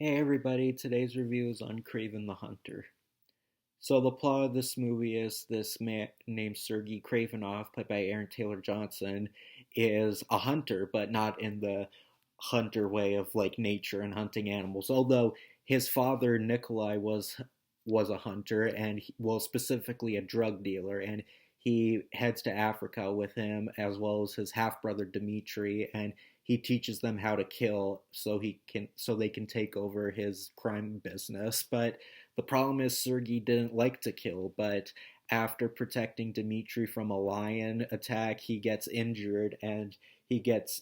Hey everybody, today's review is on Kraven the Hunter. So the plot of this movie is this man named Sergei Kravinoff, played by Aaron Taylor Johnson, is a hunter, but not in the hunter way of like nature and hunting animals. Although his father Nikolai was a hunter and well specifically a drug dealer, and he heads to Africa with him as well as his half brother Dmitri, and he teaches them how to kill so they can take over his crime business. But the problem is Sergei didn't like to kill, but after protecting Dmitri from a lion attack, he gets injured and he gets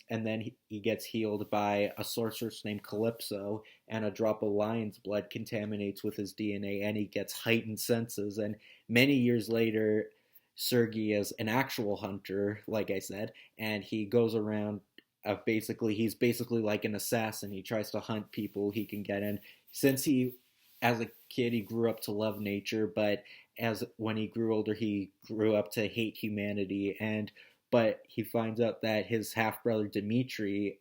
healed by a sorceress named Calypso, and a drop of lion's blood contaminates with his DNA, and he gets heightened senses. And many years later, Sergei is an actual hunter, like I said, and he goes around. He's basically like an assassin. He tries to hunt people he can get in. Since as a kid, he grew up to love nature, but as when he grew older, he grew up to hate humanity. But he finds out that his half brother Dimitri,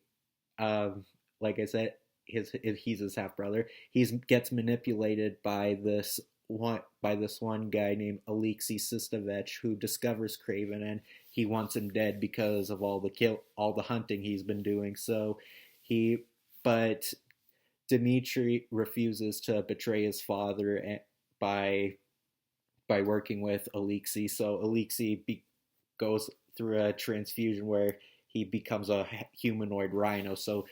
like I said, he's his half brother. He gets manipulated by this one guy named Alexei Sistovich, who discovers Kraven, and he wants him dead because of all the hunting he's been doing. He but Dmitri refuses to betray his father by working with Alexei. So goes through a transfusion where he becomes a humanoid rhino. So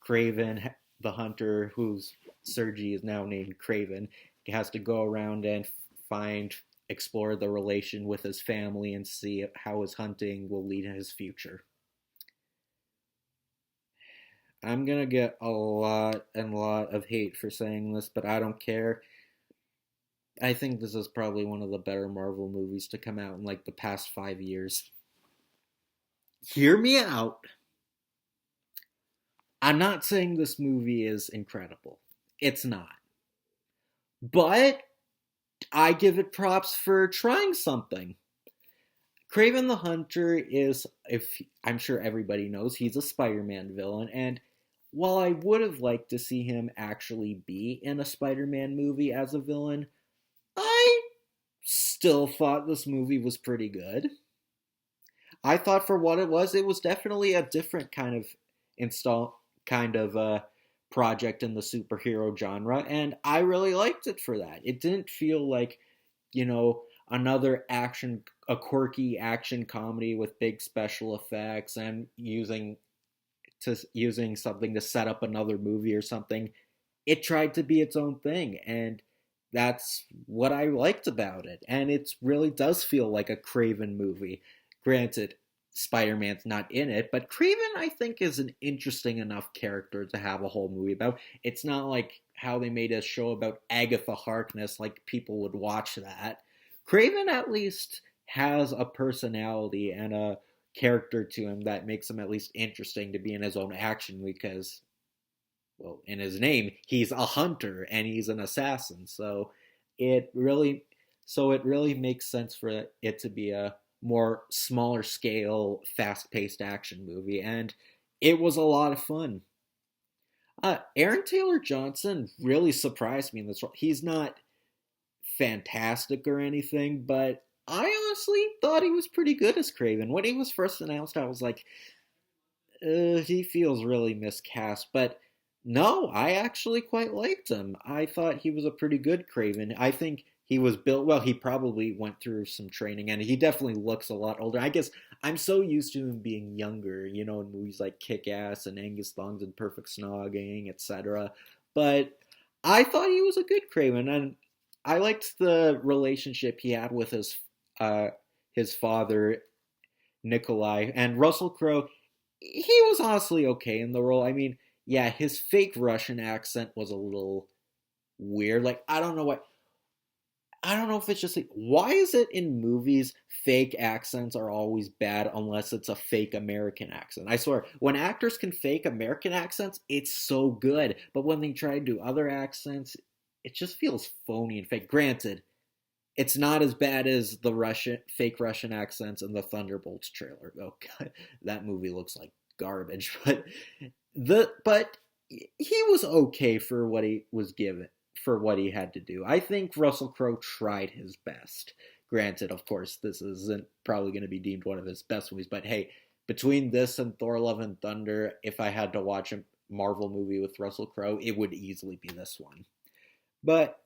Kraven, the hunter, who's Sergi is now named Kraven, has to go around and explore the relation with his family and see how his hunting will lead in his future. I'm gonna get a lot of hate for saying this, but I don't care. I think this is probably one of the better Marvel movies to come out in like the past 5 years. Hear me out. I'm not saying this movie is incredible. It's not. But I give it props for trying something. Kraven the Hunter is, if I'm sure everybody knows, he's a Spider-Man villain, and while I would have liked to see him actually be in a Spider-Man movie as a villain, I still thought this movie was pretty good. I thought for what it was definitely a different install kind of project in the superhero genre, and I really liked it for that. It didn't feel like, another a quirky action comedy with big special effects and using something to set up another movie or something. It tried to be its own thing, and that's what I liked about it. And it really does feel like a Kraven movie. Granted, Spider-Man's not in it, but Kraven, I think, is an interesting enough character to have a whole movie about. It's not like how they made a show about Agatha Harkness, like people would watch that. Kraven at least has a personality and a character to him that makes him at least interesting to be in his own action because, well, in his name, he's a hunter and he's an assassin. It really, it really makes sense for it to be a more smaller scale, fast paced action movie, and it was a lot of fun. Aaron Taylor Johnson really surprised me in this role. He's not fantastic or anything, but I honestly thought he was pretty good as Kraven. When he was first announced, I was like, he feels really miscast. But no, I actually quite liked him. I thought he was a pretty good Kraven. I think he was built well. He probably went through some training, and he definitely looks a lot older. I guess I'm so used to him being younger, in movies like Kick Ass and Angus Thongs and Perfect Snogging, etc. But I thought he was a good Kraven, and I liked the relationship he had with his father Nikolai, and Russell Crowe. He was honestly okay in the role. I mean, yeah, his fake Russian accent was a little weird. Like, I don't know if it's just like, why is it in movies fake accents are always bad unless it's a fake American accent? I swear, when actors can fake American accents, it's so good. But when they try to do other accents, it just feels phony and fake. Granted, it's not as bad as the fake Russian accents in the Thunderbolts trailer. Oh god, that movie looks like garbage. But he was okay for what he was given, for what he had to do. I think Russell Crowe tried his best. Granted, of course, this isn't probably going to be deemed one of his best movies, but hey, between this and Thor: Love and Thunder, if I had to watch a Marvel movie with Russell Crowe, it would easily be this one. But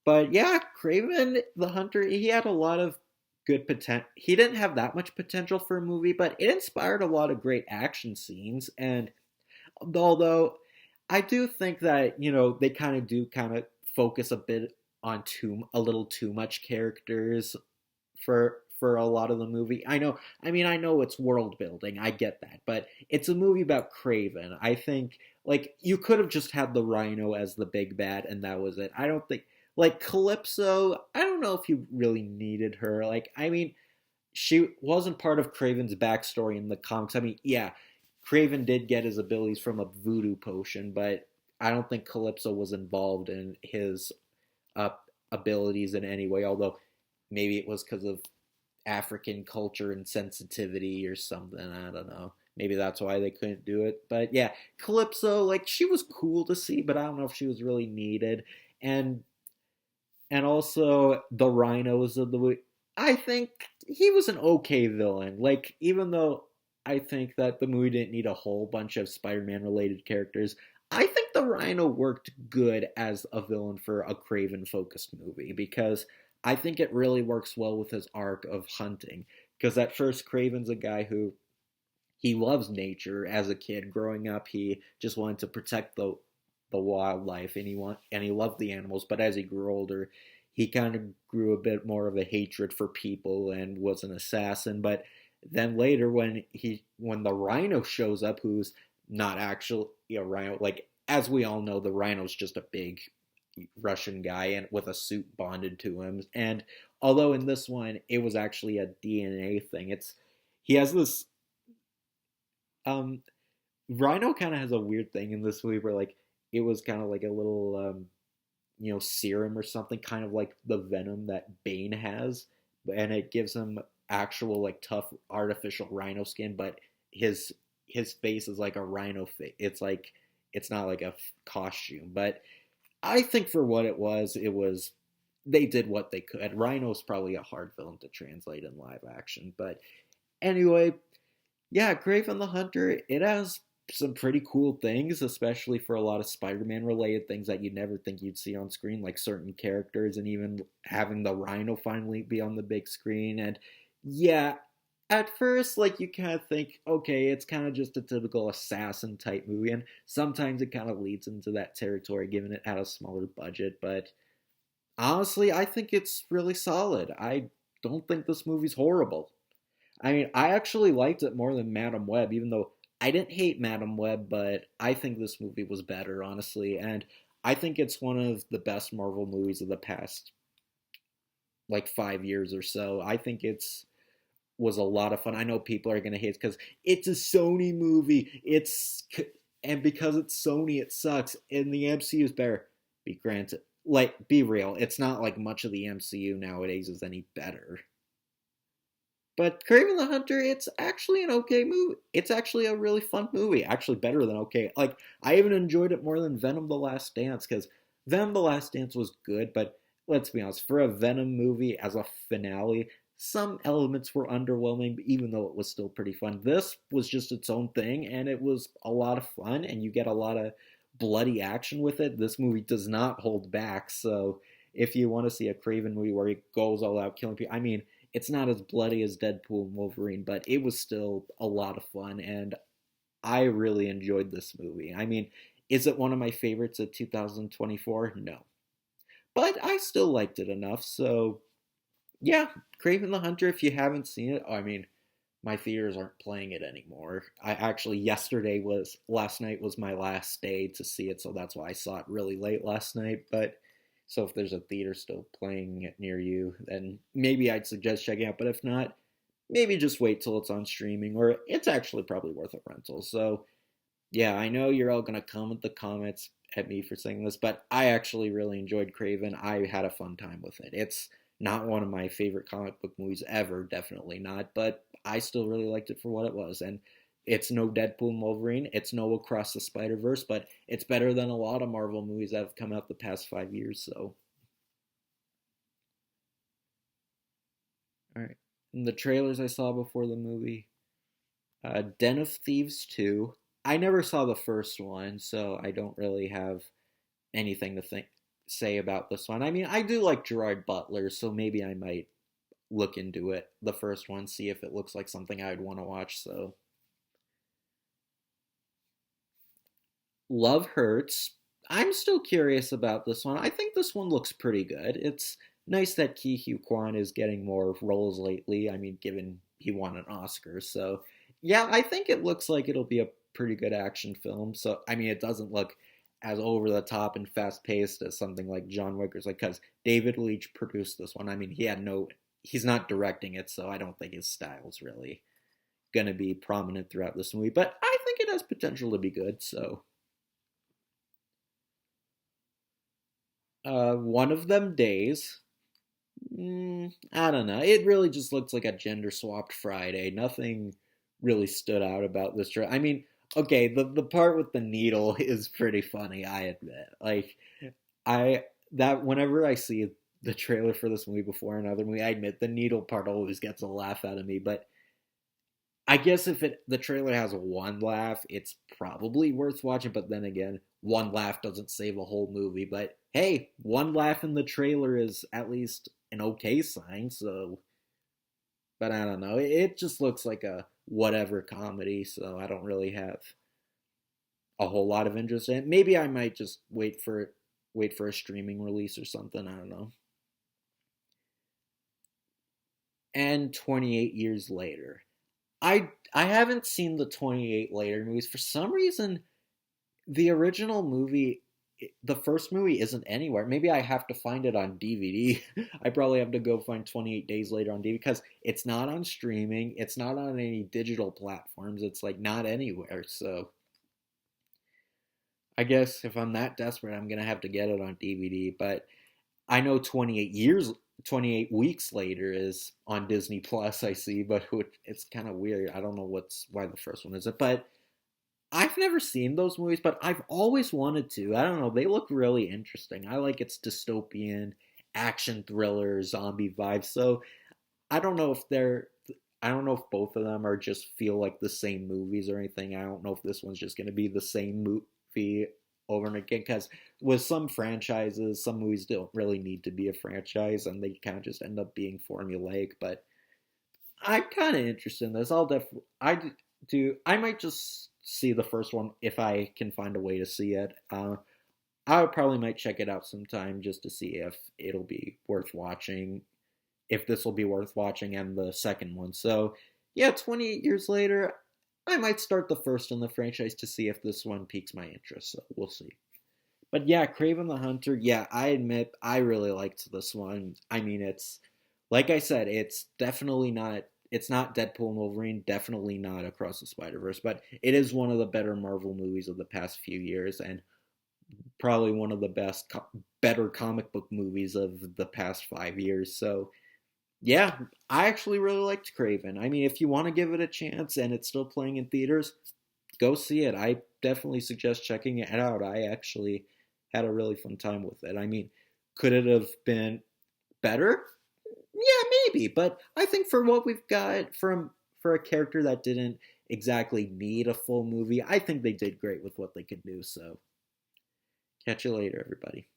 yeah, Kraven the Hunter, he had a lot of good potential. He didn't have that much potential for a movie, but it inspired a lot of great action scenes. And although I do think that they kind of do kind of focus a bit on a little too much characters for a lot of the movie. I know, I mean, I know it's world building. I get that, but it's a movie about Kraven. I think like you could have just had the Rhino as the big bad and that was it. I don't think like Calypso, I don't know if you really needed her. Like I mean, she wasn't part of Kraven's backstory in the comics. I mean, yeah, Kraven did get his abilities from a voodoo potion, but I don't think Calypso was involved in his uh, abilities in any way. Although maybe it was because of African culture and sensitivity or something. I don't know. Maybe that's why they couldn't do it. But yeah, Calypso, like she was cool to see, but I don't know if she was really needed. And also the rhinos of the movie. I think he was an okay villain. Like even though I think that the movie didn't need a whole bunch of Spider-Man related characters, I think the Rhino worked good as a villain for a Craven focused movie because I think it really works well with his arc of hunting. Because at first, Craven's a guy who he loves nature. As a kid growing up, he just wanted to protect the wildlife and he loved the animals. But as he grew older, he kind of grew a bit more of a hatred for people and was an assassin. But then later, when the Rhino shows up, who's not actually a rhino, like as we all know, the Rhino's just a big Russian guy and with a suit bonded to him. And although in this one it was actually a DNA thing, it's he has this um Rhino kind of has a weird thing in this movie where like it was kind of like a little serum or something, kind of like the venom that Bane has, and it gives him actual like tough artificial rhino skin, but his his face is like a rhino face. It's like it's not like a costume, but I think for what it was they did what they could. Rhino's probably a hard villain to translate in live action, but anyway, yeah, Kraven the Hunter, it has some pretty cool things, especially for a lot of Spider-Man related things that you'd never think you'd see on screen, like certain characters and even having the Rhino finally be on the big screen. And yeah, at first, like you kind of think, okay, it's kind of just a typical assassin type movie, and sometimes it kind of leads into that territory given it had a smaller budget. But honestly, I think it's really solid. I don't think this movie's horrible. I mean, I actually liked it more than Madam Web, even though I didn't hate Madam Web, but I think this movie was better, honestly. And I think it's one of the best Marvel movies of the past, like 5 years or so. I think it's was a lot of fun. I know people are gonna hate it because it's a Sony movie. And because it's Sony, it sucks. And the MCU is better. Be granted, like be real. It's not like much of the MCU nowadays is any better. But Kraven the Hunter, it's actually an okay movie. It's actually a really fun movie. Actually, better than okay. Like, I even enjoyed it more than Venom the Last Dance, because Venom the Last Dance was good, but let's be honest, for a Venom movie as a finale, some elements were underwhelming, even though it was still pretty fun. This was just its own thing, and it was a lot of fun, and you get a lot of bloody action with it. This movie does not hold back, so if you want to see a Kraven movie where he goes all out killing people, I mean, it's not as bloody as Deadpool and Wolverine, but it was still a lot of fun, and I really enjoyed this movie. I mean, is it one of my favorites of 2024? No. But I still liked it enough, so yeah, Kraven the Hunter, if you haven't seen it, I mean, my theaters aren't playing it anymore. I actually, last night was my last day to see it, so that's why I saw it really late last night, but so if there's a theater still playing it near you, then maybe I'd suggest checking out. But if not, maybe just wait till it's on streaming, or it's actually probably worth a rental. So yeah, I know you're all gonna comment the comments at me for saying this, but I actually really enjoyed Craven. I had a fun time with it. It's not one of my favorite comic book movies ever, definitely not, but I still really liked it for what it was. And It's no Deadpool and Wolverine. It's no Across the Spider Verse, but it's better than a lot of Marvel movies that have come out the past 5 years. So, all right. And the trailers I saw before the movie, Den of Thieves 2. I never saw the first one, so I don't really have anything to say about this one. I mean, I do like Gerard Butler, so maybe I might look into it, the first one, see if it looks like something I'd want to watch. So, Love Hurts. I'm still curious about this one. I think this one looks pretty good. It's nice that Ki Hugh Kwan is getting more roles lately. I mean, given he won an Oscar. So, yeah, I think it looks like it'll be a pretty good action film. So, I mean, it doesn't look as over the top and fast paced as something like John Wick or like because David Leitch produced this one. I mean, he's not directing it, so I don't think his style's really going to be prominent throughout this movie. But I think it has potential to be good. So, one of them days. I don't know. It really just looks like a gender swapped Friday. Nothing really stood out about this trailer. I mean, okay, the part with the needle is pretty funny, I admit. Like I that whenever I see the trailer for this movie before another movie, I admit the needle part always gets a laugh out of me, but I guess if the trailer has one laugh, it's probably worth watching. But then again, one laugh doesn't save a whole movie. But hey, one laugh in the trailer is at least an okay sign. So, but I don't know. It just looks like a whatever comedy. So I don't really have a whole lot of interest in it. Maybe I might just wait for a streaming release or something. I don't know. And 28 years later. I haven't seen the 28 later movies. For some reason, the original movie, the first movie isn't anywhere. Maybe I have to find it on DVD. I probably have to go find 28 Days Later on DVD because it's not on streaming. It's not on any digital platforms. It's like not anywhere. So I guess if I'm that desperate, I'm going to have to get it on DVD. But I know 28 weeks later is on Disney Plus. I see, but it's kind of weird. I don't know why the first one isn't, but I've never seen those movies, but I've always wanted to. I don't know. They look really interesting. I like its dystopian action thriller zombie vibes. So I don't know if they're. I don't know if both of them are just feel like the same movies or anything. I don't know if this one's just going to be the same movie over and again because with some franchises, some movies don't really need to be a franchise and they kind of just end up being formulaic. But I'm kind of interested in this. I might just see the first one if I can find a way to see it. I probably might check it out sometime just to see if it'll be worth watching, if this will be worth watching, and the second one. So, yeah, 28 years later, I might start the first in the franchise to see if this one piques my interest. So, we'll see. But yeah, Kraven the Hunter, yeah, I admit I really liked this one. I mean, it's, like I said, it's not Deadpool and Wolverine, definitely not Across the Spider Verse, but it is one of the better Marvel movies of the past few years, and probably one of the better comic book movies of the past 5 years. So yeah, I actually really liked Kraven. I mean, if you want to give it a chance and it's still playing in theaters, go see it. I definitely suggest checking it out. I actually had a really fun time with it. I mean, could it have been better? Yeah, maybe, but I think for what we've got for a character that didn't exactly need a full movie, I think they did great with what they could do. So, catch you later, everybody.